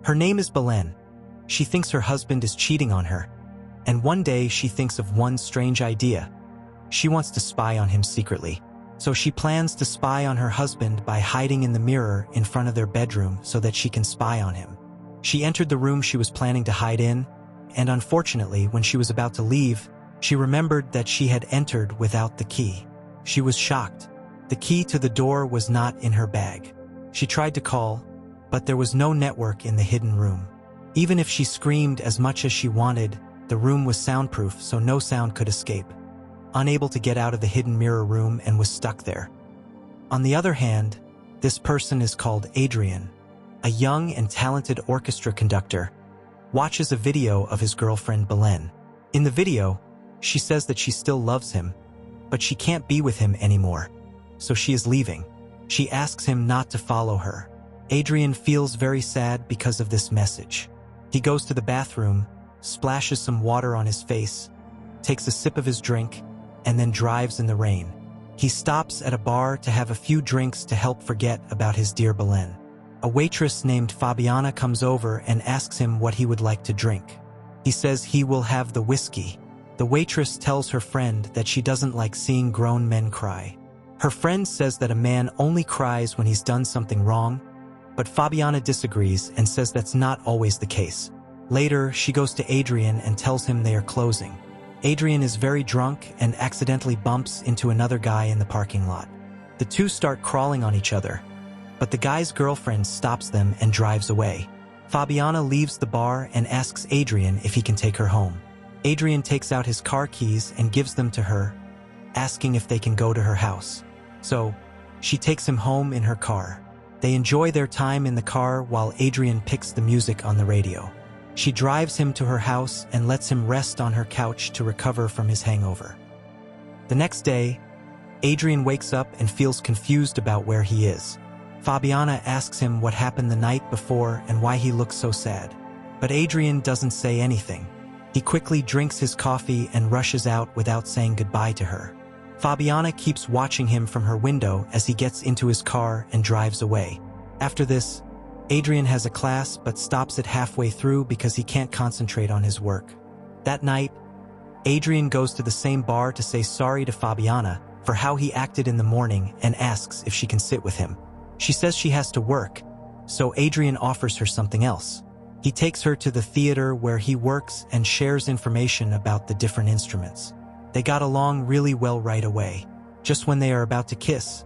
Her name is Belen. She thinks her husband is cheating on her, and one day she thinks of one strange idea. She wants to spy on him secretly. So she plans to spy on her husband by hiding in the mirror in front of their bedroom so that she can spy on him. She entered the room she was planning to hide in, and unfortunately, when she was about to leave, she remembered that she had entered without the key. She was shocked. The key to the door was not in her bag. She tried to call, but there was no network in the hidden room. Even if she screamed as much as she wanted, the room was soundproof, so no sound could escape. Unable to get out of the hidden mirror room and was stuck there. On the other hand, this person is called Adrian, a young and talented orchestra conductor, watches a video of his girlfriend Belen. In the video, she says that she still loves him, but she can't be with him anymore, so she is leaving. She asks him not to follow her. Adrian feels very sad because of this message. He goes to the bathroom, splashes some water on his face, takes a sip of his drink, and then drives in the rain. He stops at a bar to have a few drinks to help forget about his dear Belen. A waitress named Fabiana comes over and asks him what he would like to drink. He says he will have the whiskey. The waitress tells her friend that she doesn't like seeing grown men cry. Her friend says that a man only cries when he's done something wrong, but Fabiana disagrees and says that's not always the case. Later, she goes to Adrian and tells him they are closing. Adrian is very drunk and accidentally bumps into another guy in the parking lot. The two start crawling on each other, but the guy's girlfriend stops them and drives away. Fabiana leaves the bar and asks Adrian if he can take her home. Adrian takes out his car keys and gives them to her, asking if they can go to her house. So, she takes him home in her car. They enjoy their time in the car while Adrian picks the music on the radio. She drives him to her house and lets him rest on her couch to recover from his hangover. The next day, Adrian wakes up and feels confused about where he is. Fabiana asks him what happened the night before and why he looks so sad. But Adrian doesn't say anything. He quickly drinks his coffee and rushes out without saying goodbye to her. Fabiana keeps watching him from her window as he gets into his car and drives away. After this, Adrian has a class but stops it halfway through because he can't concentrate on his work. That night, Adrian goes to the same bar to say sorry to Fabiana for how he acted in the morning and asks if she can sit with him. She says she has to work, so Adrian offers her something else. He takes her to the theater where he works and shares information about the different instruments. They got along really well right away. Just when they are about to kiss,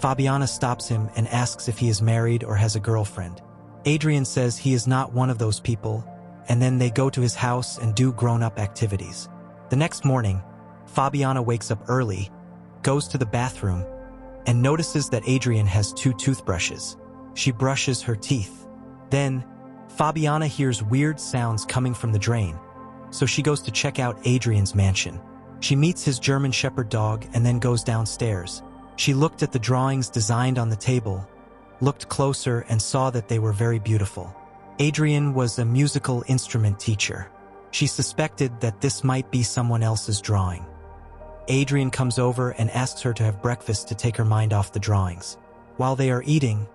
Fabiana stops him and asks if he is married or has a girlfriend. Adrian says he is not one of those people, and then they go to his house and do grown-up activities. The next morning, Fabiana wakes up early, goes to the bathroom, and notices that Adrian has 2 toothbrushes. She brushes her teeth. Then, Fabiana hears weird sounds coming from the drain, so she goes to check out Adrian's mansion. She meets his German Shepherd dog and then goes downstairs. She looked at the drawings designed on the table, looked closer and saw that they were very beautiful. Adrian was a musical instrument teacher. She suspected that this might be someone else's drawing. Adrian comes over and asks her to have breakfast to take her mind off the drawings. While they are eating,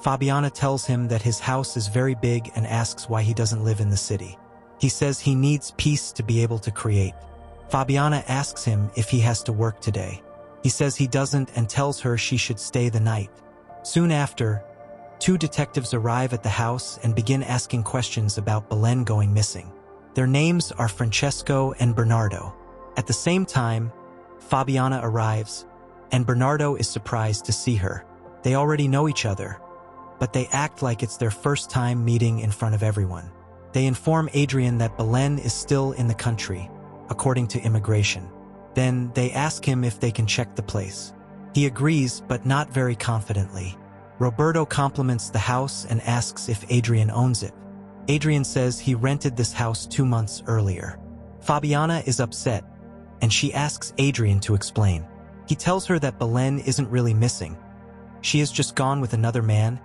Fabiana tells him that his house is very big and asks why he doesn't live in the city. He says he needs peace to be able to create. Fabiana asks him if he has to work today. He says he doesn't and tells her she should stay the night. Soon after, 2 detectives arrive at the house and begin asking questions about Belen going missing. Their names are Francesco and Bernardo. At the same time, Fabiana arrives, and Bernardo is surprised to see her. They already know each other, but they act like it's their first time meeting in front of everyone. They inform Adrian that Belen is still in the country, according to immigration. Then they ask him if they can check the place. He agrees, but not very confidently. Roberto compliments the house and asks if Adrian owns it. Adrian says he rented this house 2 months earlier. Fabiana is upset, and she asks Adrian to explain. He tells her that Belen isn't really missing. She has just gone with another man,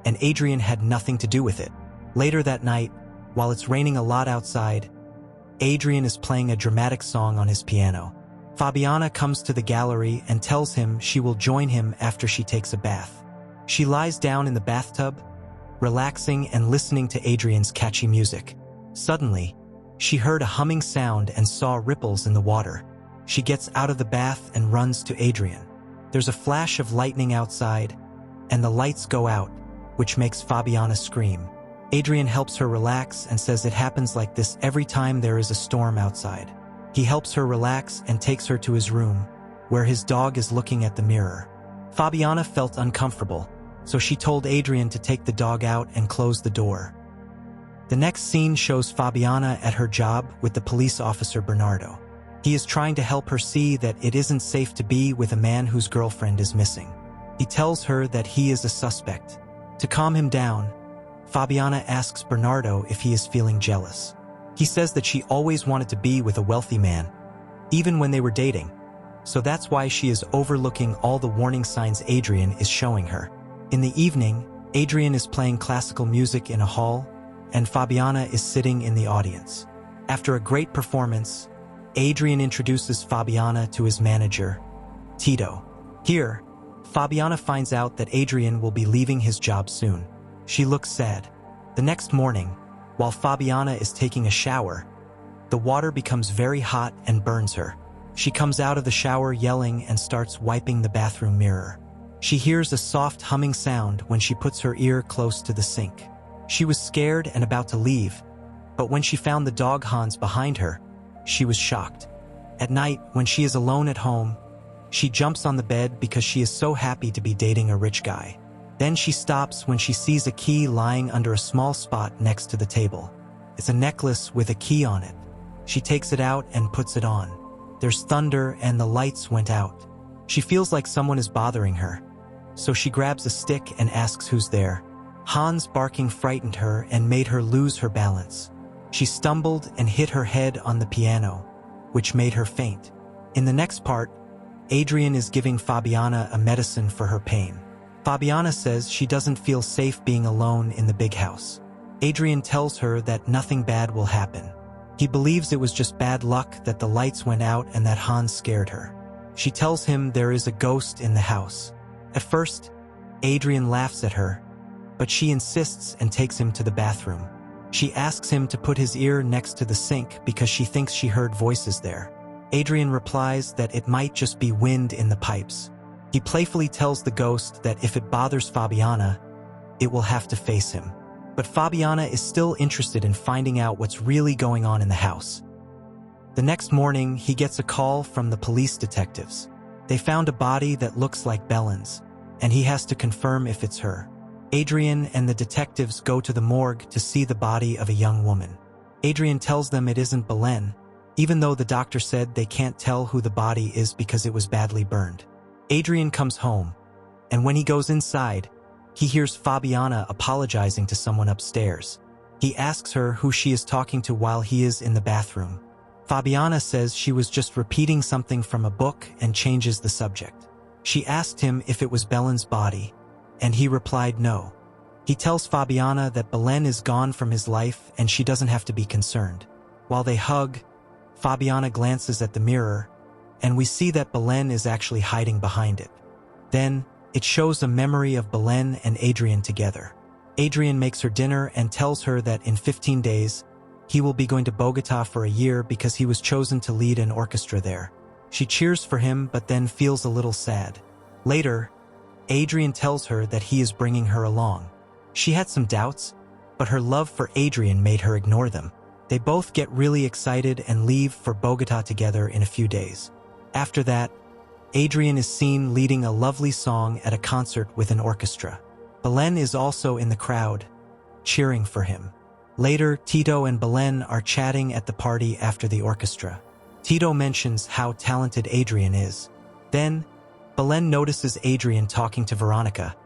and Adrian had nothing to do with it. Later that night, while it's raining a lot outside, Adrian is playing a dramatic song on his piano. Fabiana comes to the gallery and tells him she will join him after she takes a bath. She lies down in the bathtub, relaxing and listening to Adrian's catchy music. Suddenly, she heard a humming sound and saw ripples in the water. She gets out of the bath and runs to Adrian. There's a flash of lightning outside, and the lights go out, which makes Fabiana scream. Adrian helps her relax and says it happens like this every time there is a storm outside. He helps her relax and takes her to his room, where his dog is looking at the mirror. Fabiana felt uncomfortable, so she told Adrian to take the dog out and close the door. The next scene shows Fabiana at her job with the police officer Bernardo. He is trying to help her see that it isn't safe to be with a man whose girlfriend is missing. He tells her that he is a suspect. To calm him down, Fabiana asks Bernardo if he is feeling jealous. He says that she always wanted to be with a wealthy man, even when they were dating, so that's why she is overlooking all the warning signs Adrian is showing her. In the evening, Adrian is playing classical music in a hall, and Fabiana is sitting in the audience. After a great performance, Adrian introduces Fabiana to his manager, Tito. Here, Fabiana finds out that Adrian will be leaving his job soon. She looks sad. The next morning, while Fabiana is taking a shower, the water becomes very hot and burns her. She comes out of the shower yelling and starts wiping the bathroom mirror. She hears a soft humming sound when she puts her ear close to the sink. She was scared and about to leave, but when she found the dog Hans behind her, she was shocked. At night, when she is alone at home, she jumps on the bed because she is so happy to be dating a rich guy. Then she stops when she sees a key lying under a small spot next to the table. It's a necklace with a key on it. She takes it out and puts it on. There's thunder and the lights went out. She feels like someone is bothering her, so she grabs a stick and asks who's there. Hans' barking frightened her and made her lose her balance. She stumbled and hit her head on the piano, which made her faint. In the next part, Adrian is giving Fabiana a medicine for her pain. Fabiana says she doesn't feel safe being alone in the big house. Adrian tells her that nothing bad will happen. He believes it was just bad luck that the lights went out and that Hans scared her. She tells him there is a ghost in the house. At first, Adrian laughs at her, but she insists and takes him to the bathroom. She asks him to put his ear next to the sink because she thinks she heard voices there. Adrian replies that it might just be wind in the pipes. He playfully tells the ghost that if it bothers Fabiana, it will have to face him. But Fabiana is still interested in finding out what's really going on in the house. The next morning, he gets a call from the police detectives. They found a body that looks like Belen's, and he has to confirm if it's her. Adrian and the detectives go to the morgue to see the body of a young woman. Adrian tells them it isn't Belen, even though the doctor said they can't tell who the body is because it was badly burned. Adrian comes home, and when he goes inside, he hears Fabiana apologizing to someone upstairs. He asks her who she is talking to while he is in the bathroom. Fabiana says she was just repeating something from a book and changes the subject. She asked him if it was Belen's body, and he replied no. He tells Fabiana that Belen is gone from his life and she doesn't have to be concerned. While they hug, Fabiana glances at the mirror, and we see that Belen is actually hiding behind it. Then, it shows a memory of Belen and Adrian together. Adrian makes her dinner and tells her that in 15 days, he will be going to Bogota for a year because he was chosen to lead an orchestra there. She cheers for him but then feels a little sad. Later, Adrian tells her that he is bringing her along. She had some doubts, but her love for Adrian made her ignore them. They both get really excited and leave for Bogota together in a few days. After that, Adrian is seen leading a lovely song at a concert with an orchestra. Belen is also in the crowd, cheering for him. Later, Tito and Belen are chatting at the party after the orchestra. Tito mentions how talented Adrian is. Then, Belen notices Adrian talking to Veronica,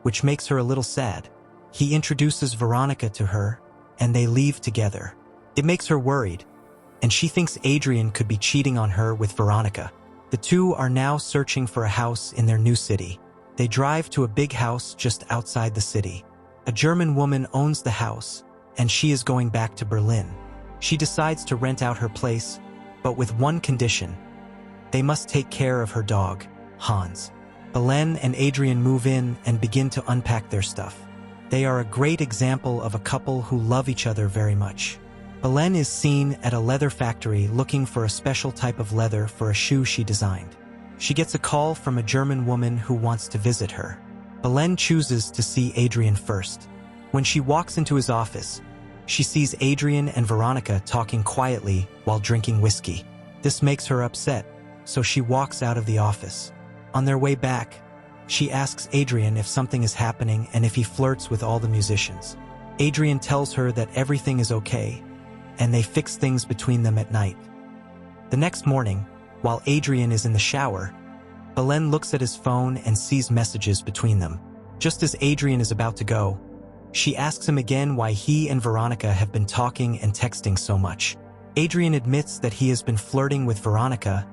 which makes her a little sad. He introduces Veronica to her, and they leave together. It makes her worried, and she thinks Adrian could be cheating on her with Veronica. The two are now searching for a house in their new city. They drive to a big house just outside the city. A German woman owns the house, and she is going back to Berlin. She decides to rent out her place, but with one condition. They must take care of her dog, Hans. Belen and Adrian move in and begin to unpack their stuff. They are a great example of a couple who love each other very much. Belen is seen at a leather factory looking for a special type of leather for a shoe she designed. She gets a call from a German woman who wants to visit her. Belen chooses to see Adrian first. When she walks into his office, she sees Adrian and Veronica talking quietly while drinking whiskey. This makes her upset, so she walks out of the office. On their way back, she asks Adrian if something is happening and if he flirts with all the musicians. Adrian tells her that everything is okay, and they fix things between them at night. The next morning, while Adrian is in the shower, Belen looks at his phone and sees messages between them. Just as Adrian is about to go, she asks him again why he and Veronica have been talking and texting so much. Adrian admits that he has been flirting with Veronica,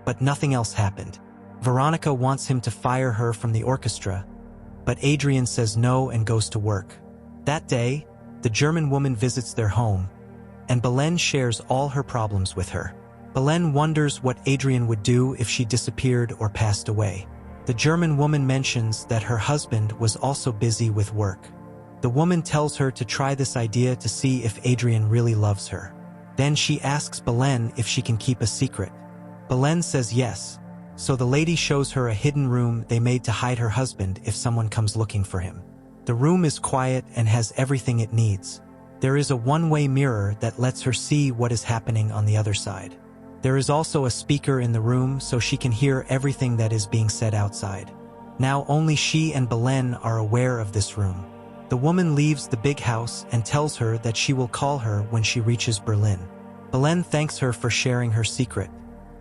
but nothing else happened. Veronica wants him to fire her from the orchestra, but Adrian says no and goes to work. That day, the German woman visits their home, and Belen shares all her problems with her. Belen wonders what Adrian would do if she disappeared or passed away. The German woman mentions that her husband was also busy with work. The woman tells her to try this idea to see if Adrian really loves her. Then she asks Belen if she can keep a secret. Belen says yes, so the lady shows her a hidden room they made to hide her husband if someone comes looking for him. The room is quiet and has everything it needs. There is a one-way mirror that lets her see what is happening on the other side. There is also a speaker in the room so she can hear everything that is being said outside. Now only she and Belen are aware of this room. The woman leaves the big house and tells her that she will call her when she reaches Berlin. Belen thanks her for sharing her secret.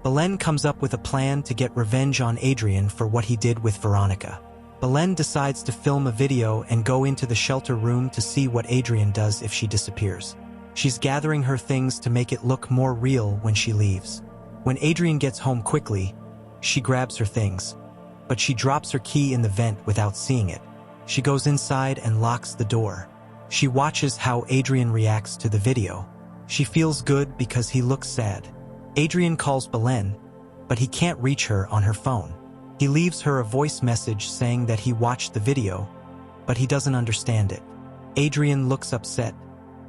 Belen comes up with a plan to get revenge on Adrian for what he did with Veronica. Belen decides to film a video and go into the shelter room to see what Adrian does if she disappears. She's gathering her things to make it look more real when she leaves. When Adrian gets home quickly, she grabs her things, but she drops her key in the vent without seeing it. She goes inside and locks the door. She watches how Adrian reacts to the video. She feels good because he looks sad. Adrian calls Belen, but he can't reach her on her phone. He leaves her a voice message saying that he watched the video, but he doesn't understand it. Adrian looks upset,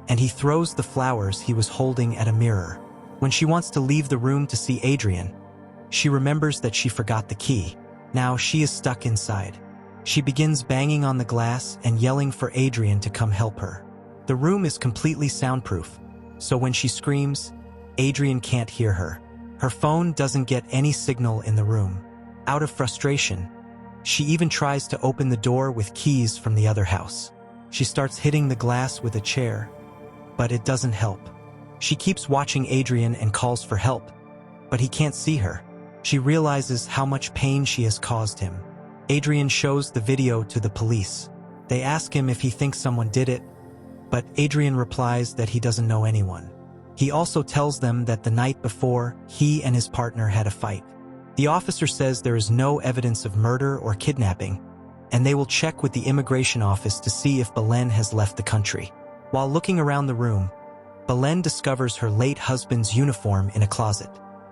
and he throws the flowers he was holding at a mirror. When she wants to leave the room to see Adrian, she remembers that she forgot the key. Now she is stuck inside. She begins banging on the glass and yelling for Adrian to come help her. The room is completely soundproof, so when she screams, Adrian can't hear her. Her phone doesn't get any signal in the room. Out of frustration, she even tries to open the door with keys from the other house. She starts hitting the glass with a chair, but it doesn't help. She keeps watching Adrian and calls for help, but he can't see her. She realizes how much pain she has caused him. Adrian shows the video to the police. They ask him if he thinks someone did it, but Adrian replies that he doesn't know anyone. He also tells them that the night before, he and his partner had a fight. The officer says there is no evidence of murder or kidnapping, and they will check with the immigration office to see if Belen has left the country. While looking around the room, Belen discovers her late husband's uniform in a closet.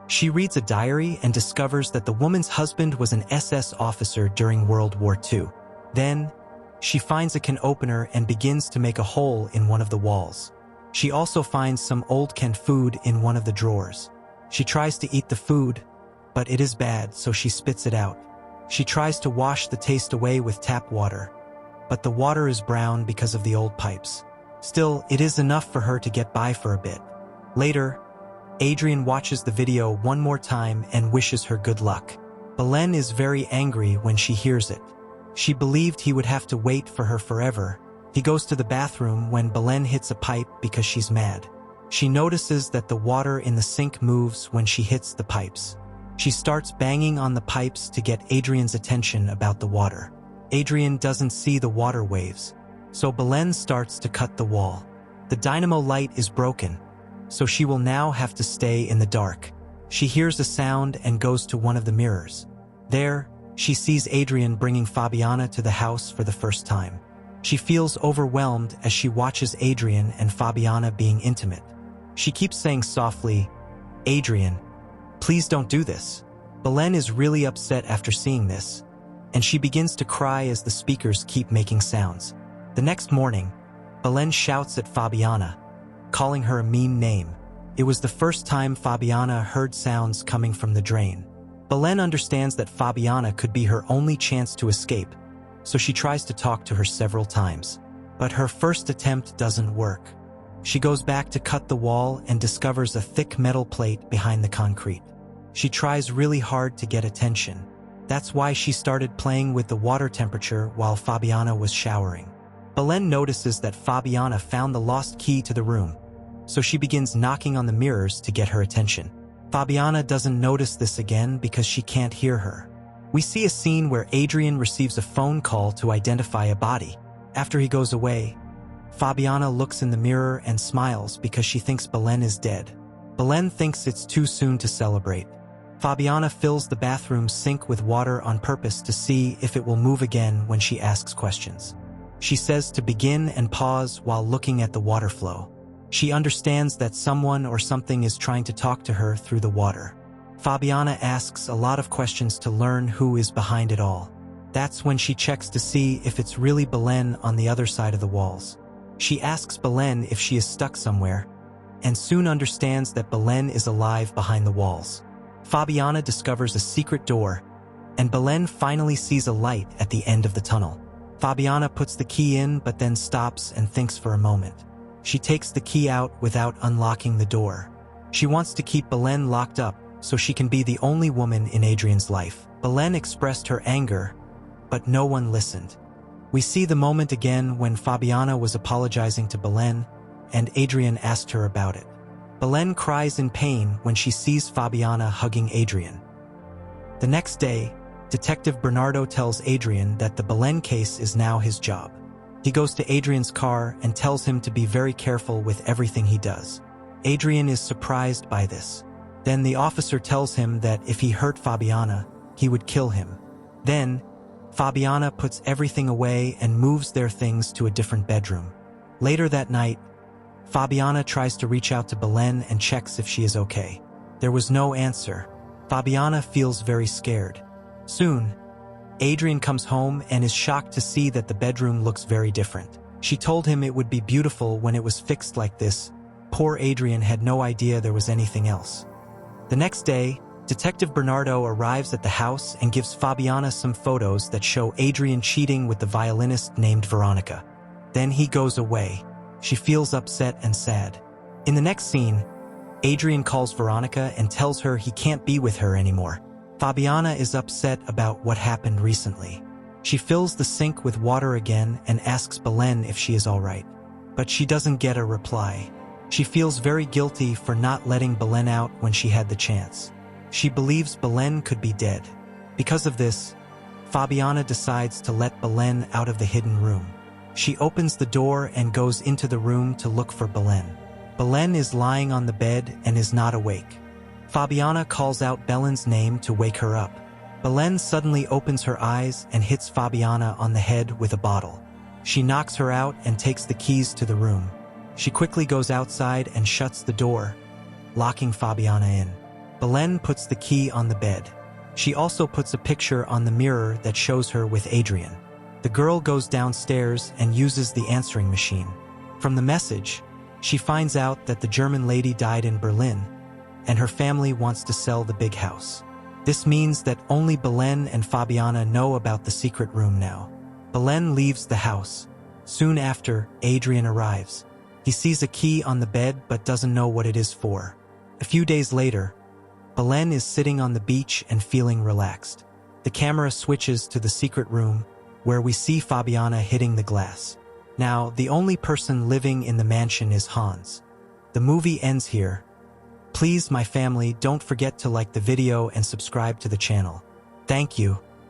She reads a diary and discovers that the woman's husband was an SS officer during World War II. Then, she finds a can opener and begins to make a hole in one of the walls. She also finds some old canned food in one of the drawers. She tries to eat the food, but it is bad, so she spits it out. She tries to wash the taste away with tap water, but the water is brown because of the old pipes. Still, it is enough for her to get by for a bit. Later, Adrian watches the video one more time and wishes her good luck. Belen is very angry when she hears it. She believed he would have to wait for her forever. He goes to the bathroom when Belen hits a pipe because she's mad. She notices that the water in the sink moves when she hits the pipes. She starts banging on the pipes to get Adrian's attention about the water. Adrian doesn't see the water waves, so Belen starts to cut the wall. The dynamo light is broken, so she will now have to stay in the dark. She hears a sound and goes to one of the mirrors. There, she sees Adrian bringing Fabiana to the house for the first time. She feels overwhelmed as she watches Adrian and Fabiana being intimate. She keeps saying softly, "Adrian, please don't do this." Belen is really upset after seeing this, and she begins to cry as the speakers keep making sounds. The next morning, Belen shouts at Fabiana, calling her a mean name. It was the first time Fabiana heard sounds coming from the drain. Belen understands that Fabiana could be her only chance to escape, so she tries to talk to her several times. But her first attempt doesn't work. She goes back to cut the wall and discovers a thick metal plate behind the concrete. She tries really hard to get attention. That's why she started playing with the water temperature while Fabiana was showering. Belen notices that Fabiana found the lost key to the room, so she begins knocking on the mirrors to get her attention. Fabiana doesn't notice this again because she can't hear her. We see a scene where Adrian receives a phone call to identify a body. After he goes away, Fabiana looks in the mirror and smiles because she thinks Belen is dead. Belen thinks it's too soon to celebrate. Fabiana fills the bathroom sink with water on purpose to see if it will move again when she asks questions. She says to begin and pause while looking at the water flow. She understands that someone or something is trying to talk to her through the water. Fabiana asks a lot of questions to learn who is behind it all. That's when she checks to see if it's really Belen on the other side of the walls. She asks Belen if she is stuck somewhere, and soon understands that Belen is alive behind the walls. Fabiana discovers a secret door, and Belen finally sees a light at the end of the tunnel. Fabiana puts the key in but then stops and thinks for a moment. She takes the key out without unlocking the door. She wants to keep Belen locked up so she can be the only woman in Adrian's life. Belen expressed her anger, but no one listened. We see the moment again when Fabiana was apologizing to Belen, and Adrian asked her about it. Belen cries in pain when she sees Fabiana hugging Adrian. The next day, Detective Bernardo tells Adrian that the Belen case is now his job. He goes to Adrian's car and tells him to be very careful with everything he does. Adrian is surprised by this. Then the officer tells him that if he hurt Fabiana, he would kill him. Then, Fabiana puts everything away and moves their things to a different bedroom. Later that night, Fabiana tries to reach out to Belen and checks if she is okay. There was no answer. Fabiana feels very scared. Soon, Adrian comes home and is shocked to see that the bedroom looks very different. She told him it would be beautiful when it was fixed like this. Poor Adrian had no idea there was anything else. The next day, Detective Bernardo arrives at the house and gives Fabiana some photos that show Adrian cheating with the violinist named Veronica. Then he goes away. She feels upset and sad. In the next scene, Adrian calls Veronica and tells her he can't be with her anymore. Fabiana is upset about what happened recently. She fills the sink with water again and asks Belen if she is all right. But she doesn't get a reply. She feels very guilty for not letting Belen out when she had the chance. She believes Belen could be dead. Because of this, Fabiana decides to let Belen out of the hidden room. She opens the door and goes into the room to look for Belen. Belen is lying on the bed and is not awake. Fabiana calls out Belen's name to wake her up. Belen suddenly opens her eyes and hits Fabiana on the head with a bottle. She knocks her out and takes the keys to the room. She quickly goes outside and shuts the door, locking Fabiana in. Belen puts the key on the bed. She also puts a picture on the mirror that shows her with Adrian. The girl goes downstairs and uses the answering machine. From the message, she finds out that the German lady died in Berlin, and her family wants to sell the big house. This means that only Belen and Fabiana know about the secret room now. Belen leaves the house. Soon after, Adrian arrives. He sees a key on the bed but doesn't know what it is for. A few days later, Belen is sitting on the beach and feeling relaxed. The camera switches to the secret room, where we see Fabiana hitting the glass. Now, the only person living in the mansion is Hans. The movie ends here. Please, my family, don't forget to like the video and subscribe to the channel. Thank you.